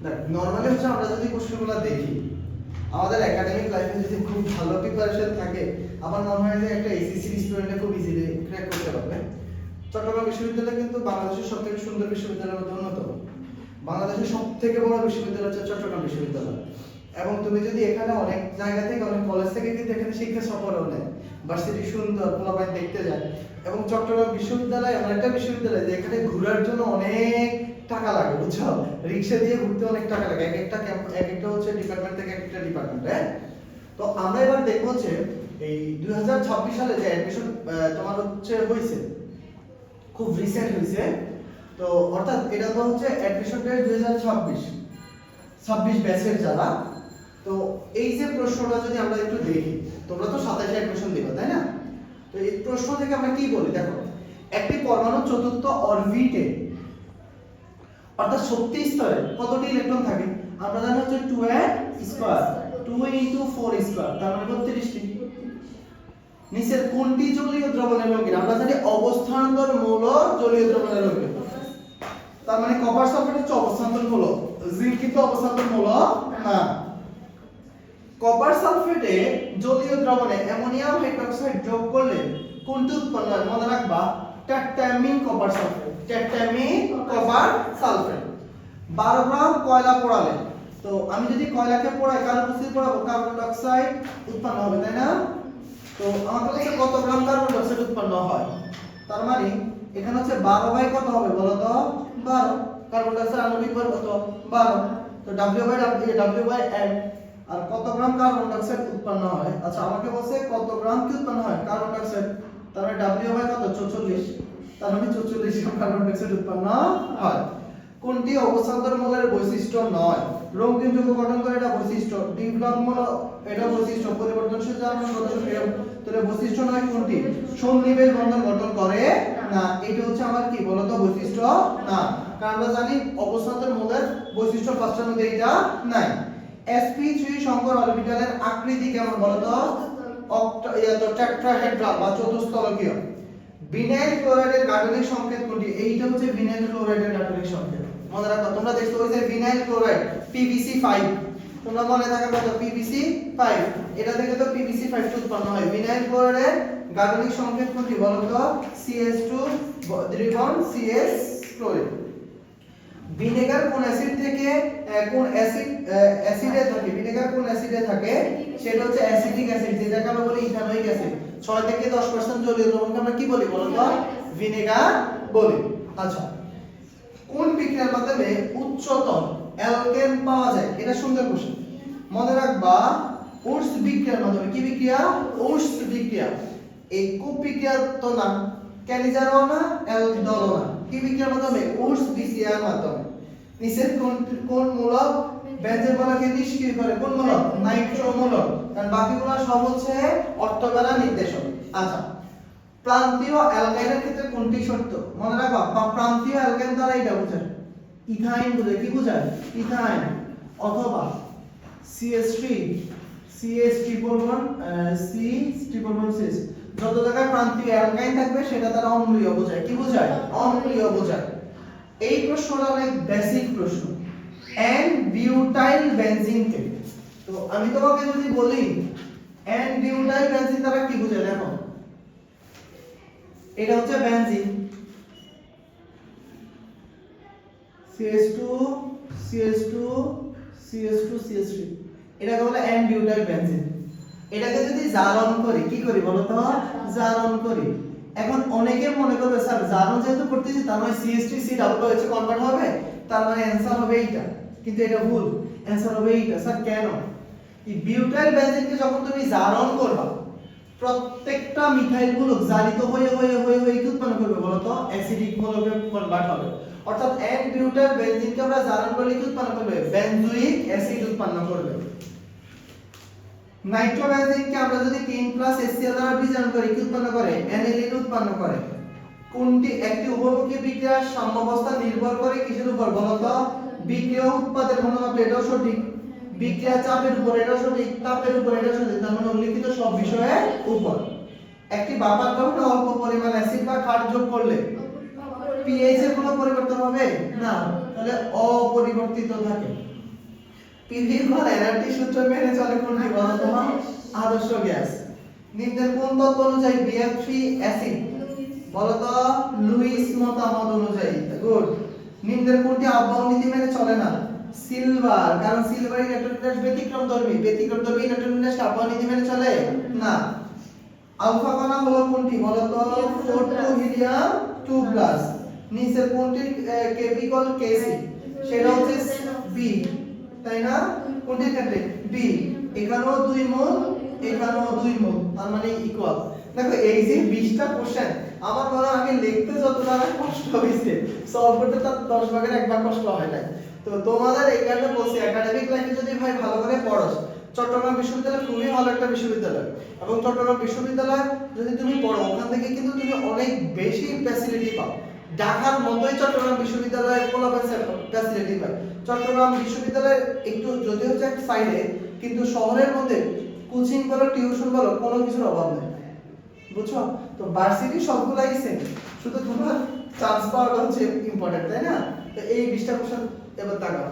দেখ নরমালি হচ্ছে আমরা যদি কোশ্চেনগুলো দেখি আমাদের একাডেমিক লাইফে যদি খুব ভালো প্রিপারেশন থাকে আমার মনে হয় যে একটা এসএসসি স্টুডেন্টে খুব ইজিলি ক্র্যাক করতে পারবে। চট্টগ্রাম বিশ্ববিদ্যালয় কিন্তু বাংলাদেশের সবথেকে সুন্দর বিশ্ববিদ্যালয়ের মধ্যে অন্যতম। বাংলাদেশের সবথেকে বড় বিশ্ববিদ্যালয় হচ্ছে চট্টগ্রাম বিশ্ববিদ্যালয়। এবং তুমি যদি এখানে অনেক জায়গা থেকে অনেক কলেজ থেকে কিন্তু এখানে শিক্ষা সফরও নেয়, ভার্সিটি সুন্দর পোলাপাইন দেখতে যায়। এবং চট্টগ্রাম বিশ্ববিদ্যালয় এমন একটা বিশ্ববিদ্যালয় যেখানে ঘোরার জন্য অনেক টাকা লাগে, বুঝছো? রিক্সা দিয়ে ঘুরতে অনেক টাকা লাগে, এক একটা হচ্ছে ডিপার্টমেন্ট থেকে একটা ডিপার্টমেন্ট। হ্যাঁ, তো আমরা এবার দেখবো যে এই 2026 সালে যে অ্যাডমিশন তোমার হচ্ছে হয়েছে, খুব রিসেন্ট হয়েছে। তো অর্থাৎ এটা তো হচ্ছে অ্যাডমিশন ডেট 2026 ব্যাচের যারা। তো এই যে প্রশ্নটা যদি আমরা একটু দেখি, তোমরা তো 27 অ্যাডমিশন দিবে তাই না? তো এই প্রশ্ন থেকে আমরা কি বলি দেখো, একটি পরমাণু চতুর্থ অরবিটে অর্থাৎ শক্তি স্তরে কতটি ইলেকট্রন থাকে? আমরা জানি হচ্ছে 2n স্কয়ার, 2 * 4 স্কয়ার, তার মানে 32টি। নিচের কোনটি জলীয় দ্রবণের রঙিন? আমরা জানি অবস্থান্তর মূলক জলীয় দ্রবণের রঙিন, তার মানে কপার সালফেট হচ্ছে অবস্থান্তর মূলক, জিংক কিন্তু অবস্থান্তর মূলক না। কপার সালফেটে জলীয় দ্রবণে অ্যামোনিয়াম হাইড্রোক্সাইড যোগ করলে কোনটি উৎপন্ন হয়? মনে রাখবা ট্যাটামিন কপার সালফেট, ট্যাটামিন কপার সালফেট। 12 গ্রাম কয়লা পোড়ালে, তো আমি যদি কয়লাকে পোড়াই কার্বন উপস্থিত পোড়াবো, কার্বন ডাই অক্সাইড উৎপন্ন হবে তাই না? তো আমার কাছে কত গ্রাম কার্বন ডাই অক্সাইড উৎপন্ন হয়? তার মানে এখানে হচ্ছে 12 বাই কত হবে বলো তো? 12। কার্বন ডাই অক্সাইড আণবিক ভর কত? 12। তো W/N। আর কত গ্রাম কার্বন ডাই অক্সাইড উৎপন্ন হয়? আচ্ছা আমাকে বলছে কত গ্রাম কি উৎপন্ন হয় কার্বন ডাই অক্সাইড, তার মানে W/ কত? 44। তার মানে 44 গ্রাম কার্বন ডাই অক্সাইড উৎপন্ন হয়। কোনটি অবস্থান্তর মূলের বৈশিষ্ট্য নয়? রঙিন যৌগ গঠন করে এটা বৈশিষ্ট্য, দ্বিপ্লম্ব এটা বৈশিষ্ট্য, পরিবর্তনশীল জারণ সদস্য তাহলে বৈশিষ্ট্য নয় কোনটি? সন্নিবেশ বন্ধন গঠন করে না, এটা হচ্ছে আমার কি বলতো বৈশিষ্ট্য না। কারণ আমরা জানি অবস্থান্তর মূলের বৈশিষ্ট্য ফার্স্টের মধ্যে এটা নাই। sp3 সংকর অরবিটালের আকৃতি কেমন বলতো? টেট্রাহেড্রাল বা চতুস্তলকীয়। ভিনাইল ক্লোরাইডের গাঠনিক সংকেত কোনটি? এইটা হচ্ছে ভিনাইল ক্লোরাইডের গাঠনিক সংকেত। মনে রাখো, তোমরা দেখছো ওই যে ভিনাইল ক্লোরাইড PbC5, তোমরা মনে থাকার কথা PbC5, এটা থেকে তো PbC5 উৎপন্ন হয়। ভিনাইল ক্লোরাইডের গাঠনিক সংকেত কোনটি বলতো? CH2 দ্বিবন্ধন CH chloride. ভিনেগার কোন অ্যাসিড থেকে কোন অ্যাসিডে থাকে? ভিনেগার কোন অ্যাসিডে থাকে? সেটা হচ্ছে অ্যাসিটিক অ্যাসিড, যেটাকে আমরা বলি ইথানোয়িক অ্যাসিড। 6 থেকে 10% জলীয় দ্রবণকে আমরা কি বলি বলতো? ভিনেগার বলি। আচ্ছা, কোন বিক্রিয়ার মাধ্যমে উচ্চতর অ্যালকেন পাওয়া যায়? এটা সুন্দর কোশ্চেন, মনে রাখবা। উডস বিক্রিয়ার মাধ্যমে। কি বিক্রিয়া? উডস বিক্রিয়া। এই কুপ বিক্রিয়া তো না, ক্যালিজারও না, অ্যালডলও না। কি বিক্রিয়ার মাধ্যমে? উডস বিক্রিয়ার মাধ্যমে। নিচের কোন মূলক বেঞ্জেন মূলককে নিষ্ক্রিয় করে? কোন মূলক? নাইট্রো মূলক। কারণ বাকিগুলো সব হচ্ছে অর্থগণা নির্দেশক। আচ্ছা, প্রান্তীয় অ্যালকাইনের ক্ষেত্রে কোনটি সত্য? মনে রাখবা, প্রান্তীয় অ্যালকাইন দ্বারা এটা বোঝায় ইথাইন বোঝায়। কি বোঝায়? ইথাইন। অথবা CH3 CH3 যত জায়গায় প্রান্তীয় অ্যালকাইন থাকবে সেটা দ্বারা অম্লীয় বোঝায়। কি বোঝায়? অম্লীয় বোঝায়। এই প্রশ্নটা অনেক বেসিক প্রশ্ন। এন বিউটাইল বেনজিনকে, তো আমি তোমাকে যদি বলি এন বিউটাইল বেনজিন দ্বারা কি বোঝায়, দেখো এটা হচ্ছে benzene, CH2 CH2 CH2 CH3, এটাকে বলে এন বিউটাইল বেনজিন। এটাকে যদি জারণ করি, কি করি বলো তো? জারণ করি। এখন অনেকে মনে করবে স্যার জারণ যেহেতু করতেছি তার মানে CH3 CH হচ্ছে কনভার্ট হবে, তার মানে অ্যানসার হবে এইটা, কিন্তু এটা ভুল। অ্যানসার হবে এইটা। স্যার কেন? এই বিউটাইল বেনজিনকে যখন তুমি জারণ করবা, প্রত্যেকটা মিথাইল মূলক জারিত হয়ে কি উৎপন্ন করবে বলো তো? অ্যাসিডিক মূলকে কনভার্ট হবে। অর্থাৎ এন বিউটাইল বেনজিনকে আমরা জারণ করলে কি উৎপন্ন করবে? বেনজোইক অ্যাসিড উৎপন্ন করবে। নাইট্রোবেনজিনকে আমরা যদি 3+ HCl দ্বারা বিজারণ করি কি উৎপন্ন করে? অ্যানিলিন উৎপন্ন করে। কোনটি একটি উভয়মুখী বিক্রিয়ার সাম্যাবস্থা নির্ভর করে কিসের উপর বলো তো? বিক্রিয়া উৎপাদের ঘনমাত্রা, এটাও সঠিক। বিক্রিয়া চাপের উপর, এটাও সঠিক। তাপের উপর, এটাও সঠিক। তার মানে উল্লেখিত সব বিষয়ের উপর। একটি বাফার দ্রবণে অল্প পরিমাণ অ্যাসিড বা ক্ষার যোগ করলে pH এর কোনো পরিবর্তন হবে না, তাহলে অপরিবর্তিত থাকে। পিভি ইকুয়াল এনআরটি সূত্র মেনে চলে কোনটি বলো তোমার আদর্শ গ্যাস নিম্নের কোন তত্ত্ব অনুযায়ী BF3 অ্যাসিড বলো তো লুইস মতামত অনুযায়ী গুড নিম্নের কোনটি আবহাওয়া নীতি মেনে চলে না সিলভার কারণ সিলভারের ইলেকট্রন ব্যতিক্রমধর্মী ইলেকট্রন আবহাওয়া নীতি মেনে চলে না আলফা কণা হলো কোনটি বলো তো 4 হিলিয়াম 2+ নিচের কোনটি Kb ইকুয়াল Kc সেটা হচ্ছে B তাই না কোনটির ক্ষেত্রে B এখানেও 2 মোল এখানেও 2 মোল তার মানে ইকুয়াল দেখো এই যে 20টা কোশ্চেন আমার মনে হয় আগে লিখতে যতটা কষ্ট হয়েছে সলভ করতে তার 10 ভাগের 1 ভাগ কষ্ট হয় নাই তো তোমাদের এই কারণে বলছি একাডেমিক লাইফে যদি ভাই ভালো করে পড়োস চট্টগ্রাম বিশ্ববিদ্যালয় খুবই ভালো একটা বিশ্ববিদ্যালয় এবং চট্টগ্রাম বিশ্ববিদ্যালয় যদি তুমি পড়ো ওখান থেকে কিন্তু তুমি অনেক বেশি ফ্যাসিলিটি পাও ঢাকার মতোই চট্টগ্রাম বিশ্ববিদ্যালয়ের ফ্যাসিলিটি পায় চট্টগ্রাম বিশ্ববিদ্যালয় একটু যদিও হচ্ছে এক সাইডে কিন্তু শহরের মধ্যে কোচিং বলো টিউশন বলো কোনো কিছুর অভাব নেই বুঝছো তো ভার্সিটি সবগুলাই সেম শুধু তোমার চান্স পাওয়াটা হচ্ছে ইম্পর্টেন্ট তাই না তো এই 20টা কোশ্চেন এবার তাকাও